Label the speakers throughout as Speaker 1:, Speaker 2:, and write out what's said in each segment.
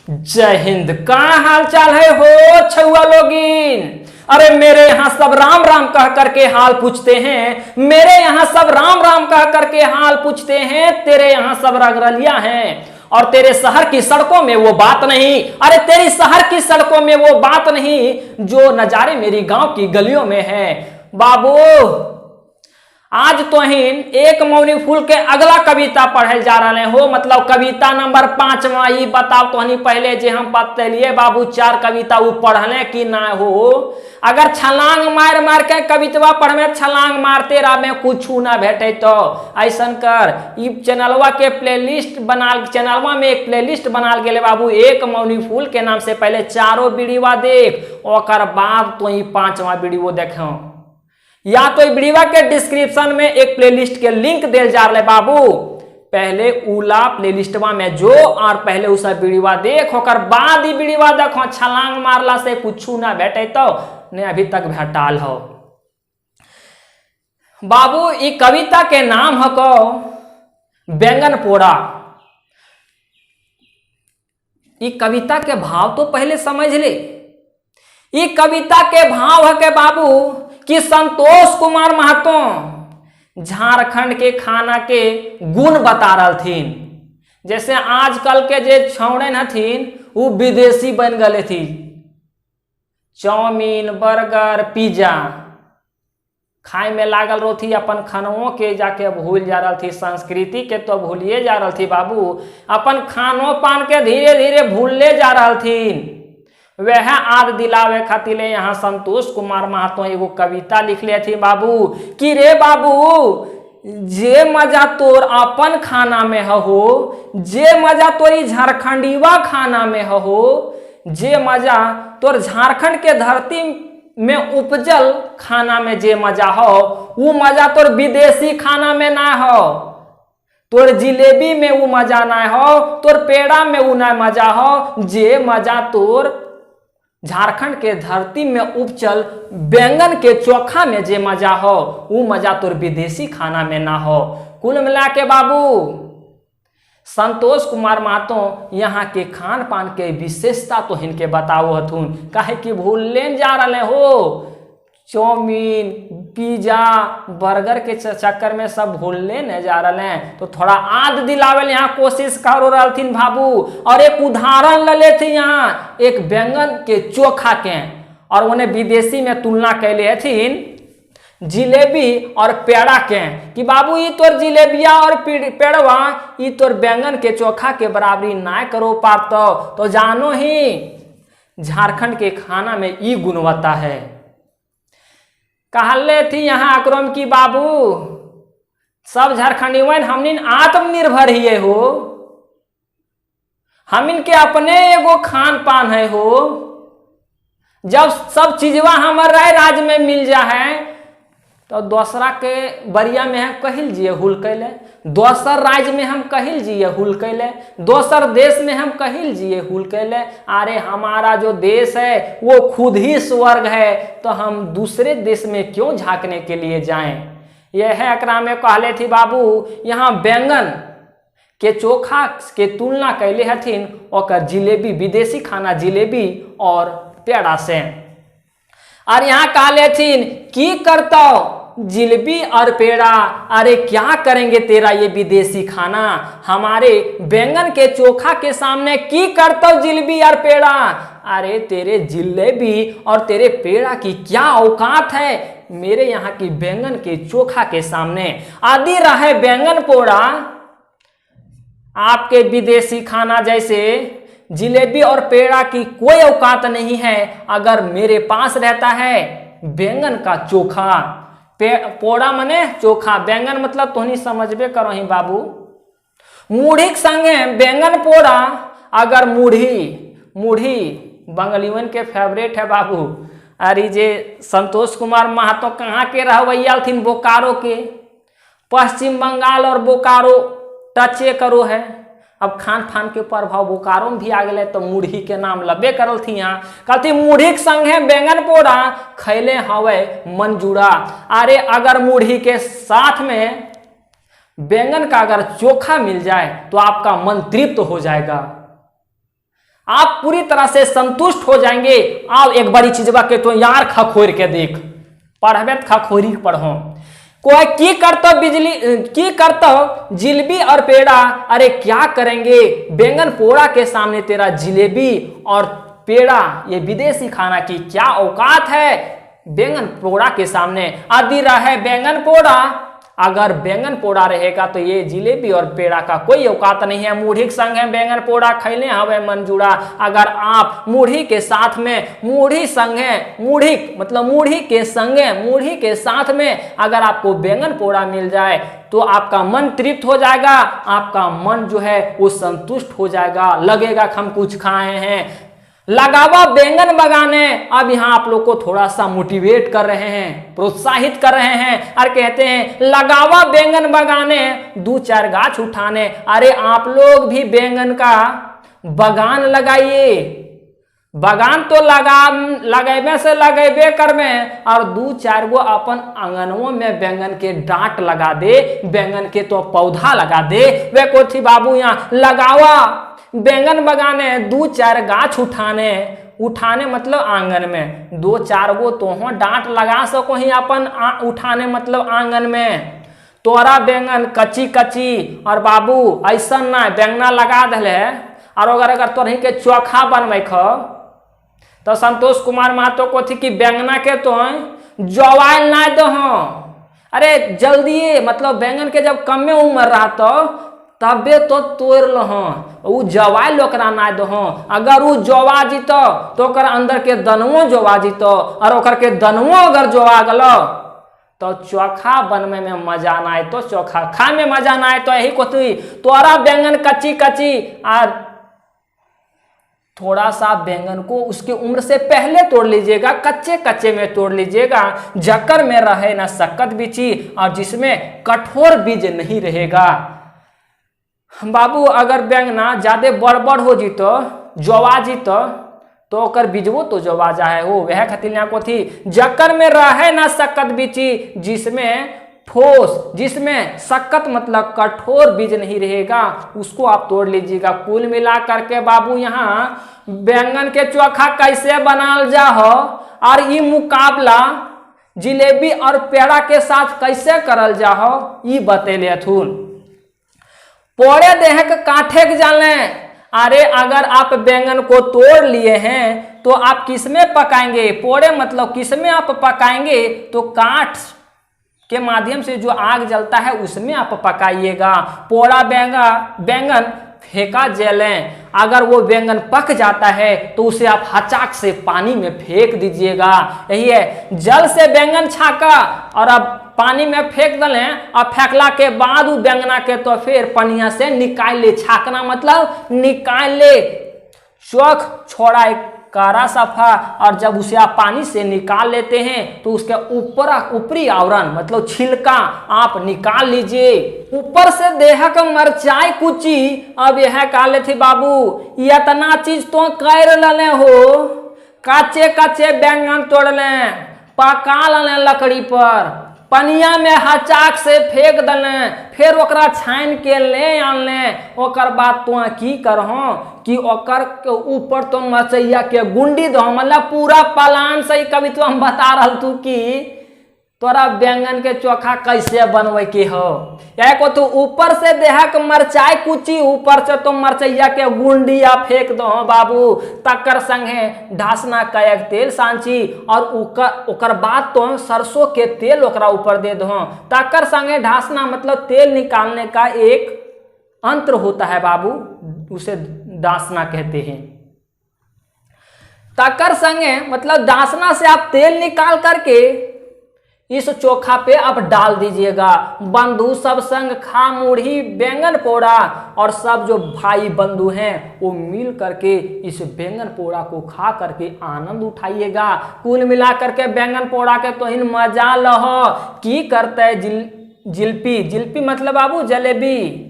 Speaker 1: जय हिंद। कहाँ हाल चाल है हो छुआ लोगिन? अरे मेरे यहाँ सब राम राम कह करके हाल पूछते हैं, मेरे यहाँ सब राम राम कह करके हाल पूछते हैं। तेरे यहाँ सब रगरलिया हैं और तेरे शहर की सड़कों में वो बात नहीं। अरे तेरी शहर की सड़कों में वो बात नहीं जो नजारे मेरी गांव की गलियों में है। बाबू आज तो ही एक मौनी फूल के अगला कविता पढ़े जा रहे हो, मतलब कविता नंबर 5वां। ये बताओ तो हनी पहले जे हम बतलिए बाबू 4 कविता वो पढ़ले कि ना हो। अगर छलांग मार मार के कविता पढ़ छलांग मारते रह में कुछ ना भेटे तो ऐसा कर ई चैनलवा के प्लेलिस्ट बना, चैनलवा में एक प्लेलिस्ट बनाल गेले बाबू। एक मौनी फूल के नाम से पहले 4 वीडियो देख, और बाद तो 5वां वीडियो देखो, या तो वीडियो के डिस्क्रिप्शन में एक प्लेलिस्ट के लिंक दिल जा रहे बाबू। पहले उला प्लेलिस्टवा में जो और पहले उस वीडियो देख, होकर बाद ही वीडियो देखो। छलांग मारला से कुछ ना भेटे तो ने अभी तक भेटाल हो। बाबू ई कविता के नाम हो को बैंगन पोड़ा। ई कविता के भाव तो पहले समझ ले। ई कविता के भाव है के बाबू कि संतोष कुमार महतो झारखंड के खाना के गुण बता रहथिन। जैसे आजकल के जे छौड़े हथिन वो विदेशी बन गए थी। चाउमीन, बर्गर, पिज्जा खाए में लागल रही, अपन खानों के जाके भूल जा रही थी, संस्कृति के तो भूलिए जा रही थी बाबू। अपन खानो पान के धीरे धीरे भूलले जा रही थी। वह आद दिलावे खातिर यहाँ संतोष कुमार महतो एगो कविता लिखले थी बाबू कि रे बाबू जे मजा तोर अपन खाना में हो, जे मजा तोरी झारखंडीवा खाना में हो, जे मजा तोर झारखंड के धरती में उपजल खाना में जे मजा हो, वो मजा तोर विदेशी खाना में ना हो। तोर जिलेबी में वो मजा ना हो, तोर पेड़ा में वो ना मजा हो। जे मजा तोर झारखंड के धरती में उपचल बैंगन के चोखा में जे मजा हो, वो मजा तोर विदेशी खाना में ना हो। कुल मिला के बाबू संतोष कुमार महतो यहाँ के खान पान के विशेषता तो इनके बताओ हथुन, काहे कि भूलने जा रहे हो। चाउमीन, पिज्जा, बर्गर के चक्कर में सब भूलने न जा रहे हैं, तो थोड़ा आद दिलावे यहाँ कोशिश करो रहथिन बाबू। और एक उदाहरण ले थे यहाँ एक बैंगन के चोखा के, और उन्हें विदेशी में तुलना कैले हथिन जिलेबी और पेड़ा के कि बाबू ये तोर जिलेबिया और पेड़वा ये तोर बैंगन के चोखा के बराबरी ना करो पातो। तो जानो ही झारखंड के खाना में ई गुणवत्ता है। कहले थी यहाँ अक्रम की बाबू सब झारखंडी हमनिन आत्मनिर्भर ही हो, हम के अपने एगो खान पान है हो। जब सब चीजवा हमारे राज्य में मिल जा है तो दूसरा के बरिया में हम कहिल जिए हुल कैले, दोसर राज्य में हम कहिल जिए हुल कैले, दोसर देश में हम कहिल जिए हुल कैले। अरे हमारा जो देश है वो खुद ही स्वर्ग है, तो हम दूसरे देश में क्यों झांकने के लिए जाएं। यह है एकरा में कहले थी बाबू यहाँ बैंगन के चोखा के तुलना कैले हथिन और जिलेबी, विदेशी खाना जिलेबी और पेड़ा से। और यहाँ कहले थीन की करता जिलेबी और पेड़ा, अरे क्या करेंगे तेरा ये विदेशी खाना, हमारे बैंगन के चोखा के सामने की करता जिलेबी और पेड़ा। अरे तेरे जिलेबी और तेरे पेड़ा की क्या औकात है मेरे यहाँ की बैंगन के चोखा के सामने। आदि रहे बैंगन पोड़ा आपके विदेशी खाना जैसे जिलेबी और पेड़ा की कोई औकात नहीं है अगर मेरे पास रहता है बैंगन का चोखा। पोड़ा मने चोखा, बैंगन मतलब तो नहीं समझबे करो ही बाबू। मूढ़ी के संगे बैंगन पोड़ा, अगर मूढ़ी बंगालियन के फेवरेट है बाबू। अरे जे संतोष कुमार महतो कहाँ के रहवैया थीन, बोकारो के, पश्चिम बंगाल और बोकारो टचे करो है। अब खान पान के प्रभाव बोकारो में भी आ गए तो मूढ़ी के नाम लबे करल थी। यहाँ कहती मूढ़ी के संगे बैंगन पोड़ा खैले हवे मन जुड़ा। अरे अगर मूढ़ी के साथ में बैंगन का अगर चोखा मिल जाए तो आपका मन तृप्त हो जाएगा। आप पूरी तरह से संतुष्ट हो जाएंगे। आओ एक बड़ी चीजवा के तो यार खखोर के देख, पढ़बे खखोरी पढ़ो। कोई की करतो बिजली की करतो जिलेबी और पेड़ा, अरे क्या करेंगे बैंगन पोड़ा के सामने तेरा जिलेबी और पेड़ा, ये विदेशी खाना की क्या औकात है बैंगन पोड़ा के सामने। आदि रहे बैंगन पोड़ा, अगर बैंगन पोड़ा रहेगा तो ये जिलेबी और पेड़ा का कोई औकात नहीं है। मूढ़ी संग है बैंगन पोड़ा खैले हवे मंजूरा। अगर आप मूढ़ी के साथ में मूढ़ी संग है, मूढ़ी मतलब मूढ़ी के साथ में अगर आपको बैंगन पोड़ा मिल जाए तो आपका मन तृप्त हो जाएगा, आपका मन जो है वो संतुष्ट हो जाएगा, लगेगा हम कुछ खाए हैं। लगावा बैंगन बगाने, अब यहाँ आप लोग को थोड़ा सा मोटिवेट कर रहे हैं, प्रोत्साहित कर रहे हैं और कहते हैं लगावा बैंगन बगाने, 2-4 गाछ उठाने। अरे आप लोग भी बैंगन का बगान लगाइए। बगान तो लगेबे से लगेबे करबे और 2-4 गो अपन आंगनों में बैंगन के डांट लगा दे, बैंगन के तो पौधा लगा दे। वे को थी बाबू यहाँ लगावा बैंगन बगाने, 2-4 गाछ उठाने मतलब आंगन में 2-4 गो तो हो डांट लगा सको ही अपन उठाने मतलब आंगन में। तोरा बैंगन कच्ची और बाबू ऐसा ना बैंगना लगा दे। और अगर तोरही के चोखा बनवे तो संतोष कुमार महतो को थी कि बैंगना के तो जवाइल ना दो। अरे जल्दी मतलब बैंगन के जब कमे उम्र रहा तबे तो तोड़ लो, जवाइल ओकरा ना दो। अगर वो जवा जीतो तो ओकर अंदर के दनवो जवा जीतो और ओकर के दनवो अगर जवा गलो तो चोखा बनने में मजा ना आए, तो चोखा खा में मजा ना आए। तो यही को तोरा बैंगन कच्ची और थोड़ा सा बैंगन को उसके उम्र से पहले तोड़ लीजिएगा, कच्चे में तोड़ लीजिएगा, जकर में रहे ना सक्कत बीची और जिसमें कठोर बीज नहीं रहेगा। बाबू अगर बैंगना ज्यादा बड़ हो जीतो जवा जीतो तो ओकर बीजवो तो जवा जाए हो। वह खतिलिया को थी जकर में रहे ना सक्कत बीची, जिसमें सक्कत मतलब कठोर बीज नहीं रहेगा, उसको आप तोड़ लीजिएगा। कुल मिला करके बाबू यहाँ बैंगन के चोखा कैसे बनाल जा हो और ये मुकाबला जिलेबी और पेड़ा के साथ कैसे करल जा हो ये बतेले अथुन। पोड़े देह के काठे के जाने। अरे अगर आप बैंगन को तोड़ लिए हैं तो आप किसमें पकाएंगे? पोड़े मतलब किसमें आप पकाएंगे? तो काठ के माध्यम से जो आग जलता है उसमें आप पकाइएगा। पोड़ा बैंगन फेंका जलें। अगर वो बैंगन पक जाता है तो उसे आप हचाक से पानी में फेंक दीजिएगा। यही है, जल से बैंगन छाका और अब पानी में फेंक दें और फेंकला के बाद वो बैंगना के तो फिर पनिया से निकाल ले। छाकना मतलब निकाल ले, चोख छोड़ा कारा सफा। और जब उसे आप पानी से निकाल लेते हैं तो उसके ऊपरी आवरण मतलब छिलका आप निकाल लीजिए। ऊपर से देह का मरचाई कुची। अब यह काले थी बाबू इतना चीज तो कर ले हो, कच्चे बैंगन तोड़ लें, पका लें लकड़ी पर, पनिया में हचाक से फेंक दें, फिर ओकरा छान के ले आनलें। ओकर बाद तो की करहो कि ओकर के ऊपर तो मचैया के गुंडी दो, मतलब पूरा प्लान सही कभी तो हम बता रहा तू कि तोरा बैंगन के चोखा कैसे बनवे के हो। को तो ऊपर से देहक मरचाई कुची, ऊपर से तो मरचैया के गुंडिया फेंक दो बाबू। तकर संगे ढासना का तेल सांची और ओकर बाद तो सरसों के तेल ओकरा ऊपर दे दो। तकर संगे ढासना मतलब तेल निकालने का एक अंतर होता है बाबू, उसे दासना कहते हैं। तकर संगे मतलब दासना से आप तेल निकाल करके इस चोखा पे आप डाल दीजिएगा। बंधु सब संग खा मुढ़ी बैंगन पोड़ा, और सब जो भाई बंधु हैं वो मिल करके इस बैंगन पोड़ा को खा करके आनंद उठाइएगा। कुल मिला करके बैंगन पोड़ा के तो इन मजा लहो। की करते जिलपी मतलब बाबू जलेबी,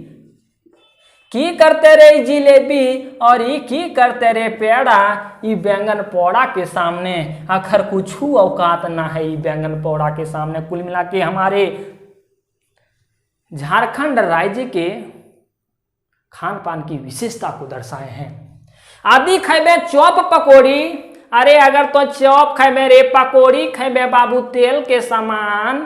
Speaker 1: की करते रे जिलेबी और ये की करते रे पेड़ा। ये बैंगन पोड़ा के सामने आखिर कुछ औकात ना है। ये बैंगन पोड़ा के सामने कुल मिला के हमारे झारखंड राज्य के खान पान की विशेषता को दर्शाए हैं। आदि खैबे चॉप पकौड़ी। अरे अगर तो चॉप खैबे रे पकौड़ी खैबे बाबू तेल के सामान,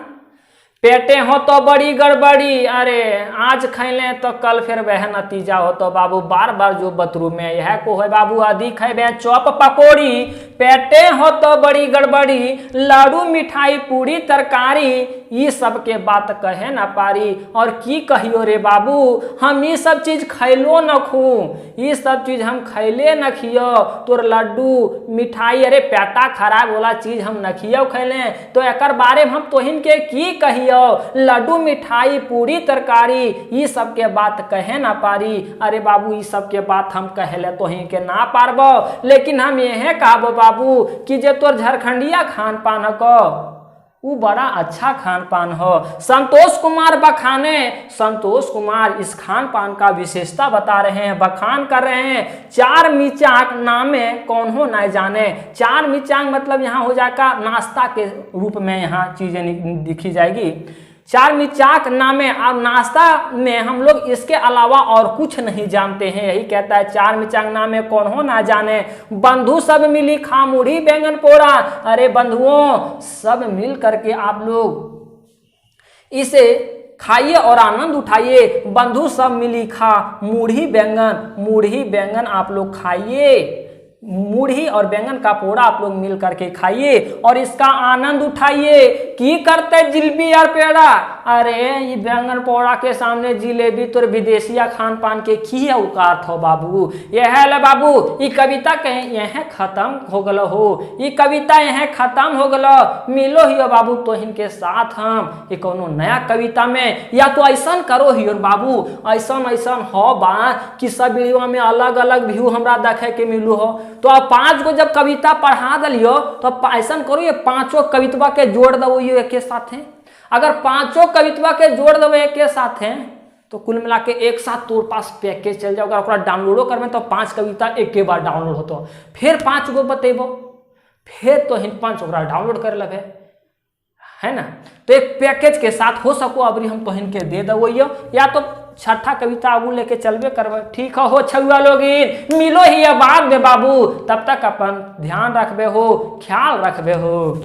Speaker 1: पेटे हो तो बड़ी गड़बड़ी। अरे आज खैले तो कल फिर वह नतीजा हो तो बाबू बार बार जो बतरू में यह को है बाबू आदि खैबे चॉप पकौड़ी, पेटे हो तो बड़ी गड़बड़ी, लाडू मिठाई पूरी तरकारी, ये सब के बात कहे ना पारी। और की कहियो रे बाबू हम ये सब चीज खैलो न खू, ये सब चीज हम खैले न खियो, तोर लड्डू मिठाई अरे पेटा खराब वाला चीज हम न खियो खैले, तो एकर बारे में हम तोहिन के की कहियो, लड्डू मिठाई पूरी तरकारी, ये सब के बात कहे ना पारी। अरे बाबू ये सब के बात हम कहले तोहिन के ना पारबो, लेकिन हम यह कहबो बाबू कि जे तोर झारखंडिया खान पान को वो बड़ा अच्छा खान पान हो। संतोष कुमार बखाने, संतोष कुमार इस खान पान का विशेषता बता रहे हैं, बखान कर रहे हैं। चार मिचाक नामे कौन हो न जाने। चार मिचाक मतलब यहाँ हो जाएगा नाश्ता के रूप में यहाँ चीजें दिखी जाएगी। चार मिचाक नामे, अब नाश्ता में हम लोग इसके अलावा और कुछ नहीं जानते हैं, यही कहता है चार मिचाक नामे कौन हो ना जाने। बंधु सब मिली खा मुढ़ी बैंगन पोड़ा। अरे बंधुओं सब मिल करके आप लोग इसे खाइए और आनंद उठाइए। बंधु सब मिली खा मुढ़ी बैंगन, मुढ़ी बैंगन आप लोग खाइए, मुढ़ी और बैंगन का पोड़ा आप लोग मिल करके खाइए और इसका आनंद उठाइए। की करते जिलेबी और पेड़ा। अरे ये बैंगन पोड़ा के सामने जिलेबी तो विदेशिया खान पान के की औकात हो बाबू। यह है ले बाबू ये कविता कहीं यह खत्म हो गलो हो, ये कविता यह खत्म हो गलो। मिलो ही बाबू तो इनके साथ हम ये कोनो नया कविता में, या तो ऐसा करो ही बाबू, ऐसा ऐसा हो बा कि सब वीडियो में अलग अलग व्यू हमरा देखे के मिलू हो। तो आप 5 गो जब कविता पढ़ा दिलियो तो ऐसा करो ये 5 कविता के जोड़ दो ये एक साथ हैं। अगर 5 कविता के जोड़ दो एक साथ हैं तो कुल मिला के एक साथ तोर पास पैकेज चल जाओ। अगर डाउनलोडो करबे तो 5 कविता एक के बार डाउनलोड होतो, फिर 5 गो बतेबो, फिर तो हिन 5 ओकरा डाउनलोड कर लेबे, है ना। तो एक पैकेज के साथ हो सको अबरी हम तो हिनके दे दो, या तो छठा कविता आगू लेके चलबे करबे। ठीक हो छुआ लोगिन, मिलो ही बाद में बाबू, तब तक अपन ध्यान रखबे हो, ख्याल रखबे हो।